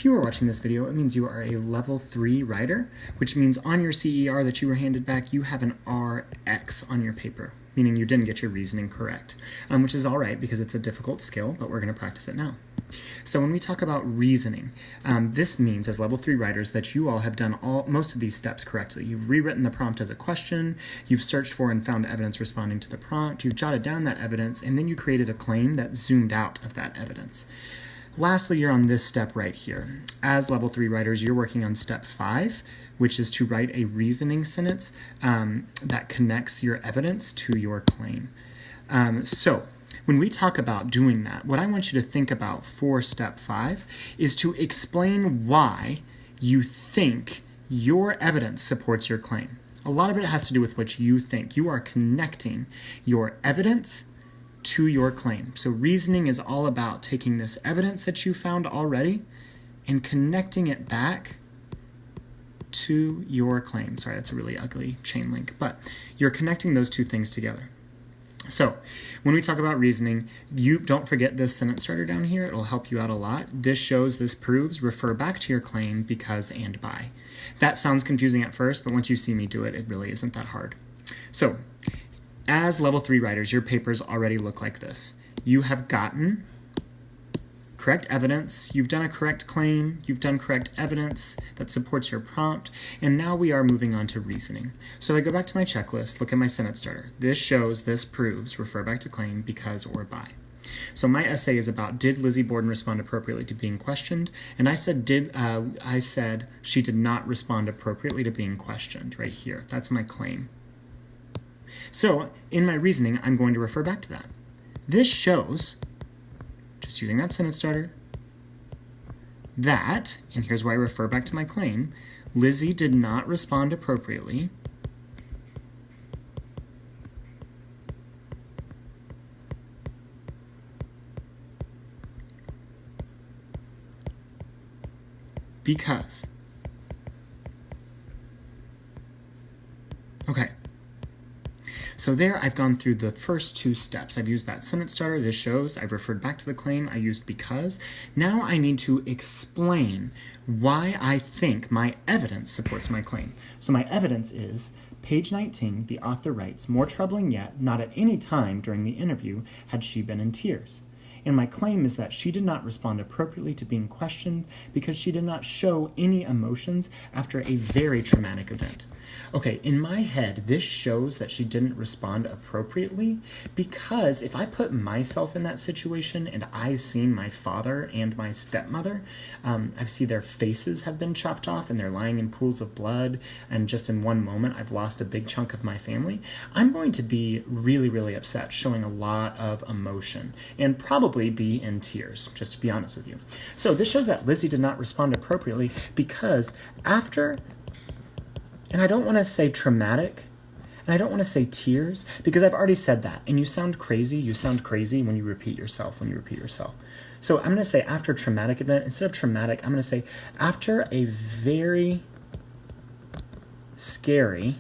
If you are watching this video, it means you are a level 3 writer, which means on your CER that you were handed back, you have an RX on your paper, meaning you didn't get your reasoning correct, which is all right because it's a difficult skill, but we're going to practice it now. So when we talk about reasoning, this means as level 3 writers that you all have done most of these steps correctly. You've rewritten the prompt as a question, you've searched for and found evidence responding to the prompt, you've jotted down that evidence, and then you created a claim that zoomed out of that evidence. Lastly, you're on this step right here. As level 3 writers, you're working on step 5, which is to write a reasoning sentence that connects your evidence to your claim. So when we talk about doing that, what I want you to think about for step 5 is to explain why you think your evidence supports your claim. A lot of it has to do with what you think. You are connecting your evidence to your claim. So reasoning is all about taking this evidence that you found already and connecting it back to your claim. Sorry, that's a really ugly chain link, but you're connecting those two things together. So when we talk about reasoning, you don't forget this sentence starter down here. It will help you out a lot. This shows, this proves, refer back to your claim because and by. That sounds confusing at first, but once you see me do it, it really isn't that hard. So as level 3 writers, your papers already look like this. You have gotten correct evidence, you've done a correct claim, you've done correct evidence that supports your prompt, and now we are moving on to reasoning. So I go back to my checklist, look at my sentence starter. This shows, this proves, refer back to claim, because, or by. So my essay is about, did Lizzie Borden respond appropriately to being questioned? And I said she did not respond appropriately to being questioned right here. That's my claim. So in my reasoning, I'm going to refer back to that. This shows, just using that sentence starter, that, and here's where I refer back to my claim, Lizzie did not respond appropriately because. Okay. So there I've gone through the first 2 steps. I've used that sentence starter, this shows, I've referred back to the claim, I used because. Now I need to explain why I think my evidence supports my claim. So my evidence is, page 19, the author writes, more troubling yet, not at any time during the interview had she been in tears. And my claim is that she did not respond appropriately to being questioned because she did not show any emotions after a very traumatic event. Okay, in my head, this shows that she didn't respond appropriately because if I put myself in that situation and I've seen my father and my stepmother, I see their faces have been chopped off and they're lying in pools of blood, and just in one moment I've lost a big chunk of my family, I'm going to be really, really upset, showing a lot of emotion, and probably be in tears, just to be honest with you. So this shows that Lizzie did not respond appropriately because after, and I don't want to say traumatic, and I don't want to say tears, because I've already said that, and you sound crazy when you repeat yourself, So I'm going to say after a traumatic event, instead of traumatic, I'm going to say after a very scary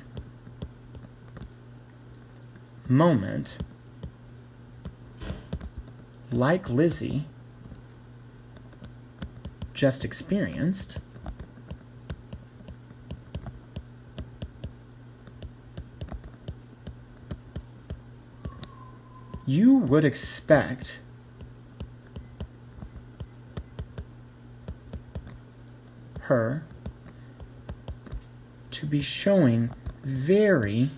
moment, like Lizzie just experienced, you would expect her to be showing very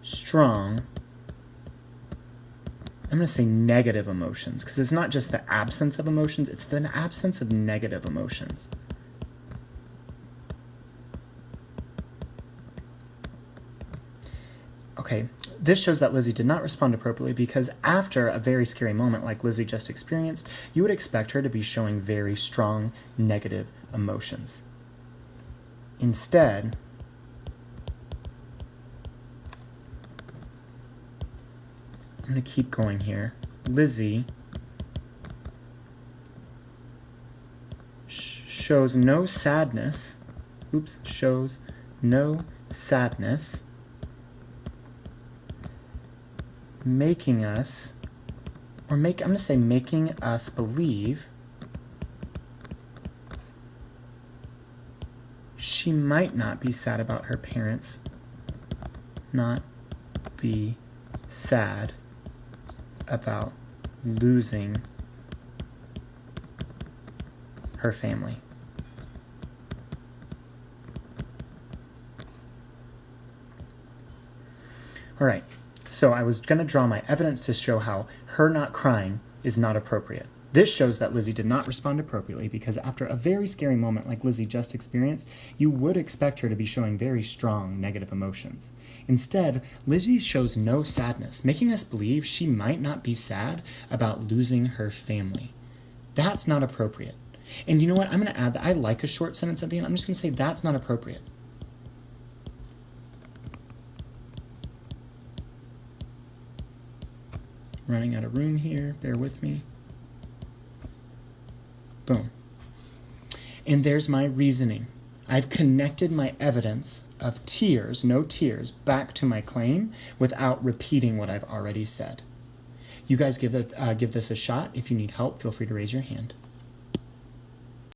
strong, I'm going to say negative emotions, because it's not just the absence of emotions, it's the absence of negative emotions. Okay, this shows that Lizzie did not respond appropriately because after a very scary moment like Lizzie just experienced, you would expect her to be showing very strong negative emotions. Instead, I'm going to keep going here. Lizzie shows no sadness. Shows no sadness, making us I'm going to say making us believe she might not be sad about her parents, not be sad about losing her family. All right, so I was going to draw my evidence to show how her not crying is not appropriate. This shows that Lizzie did not respond appropriately because after a very scary moment like Lizzie just experienced, you would expect her to be showing very strong negative emotions. Instead, Lizzie shows no sadness, making us believe she might not be sad about losing her family. That's not appropriate. And you know what? I'm going to add that I like a short sentence at the end. I'm just going to say that's not appropriate. Running out of room here. Bear with me. Boom. And there's my reasoning. I've connected my evidence of tears, no tears, back to my claim without repeating what I've already said. You guys give this a shot. If you need help, feel free to raise your hand.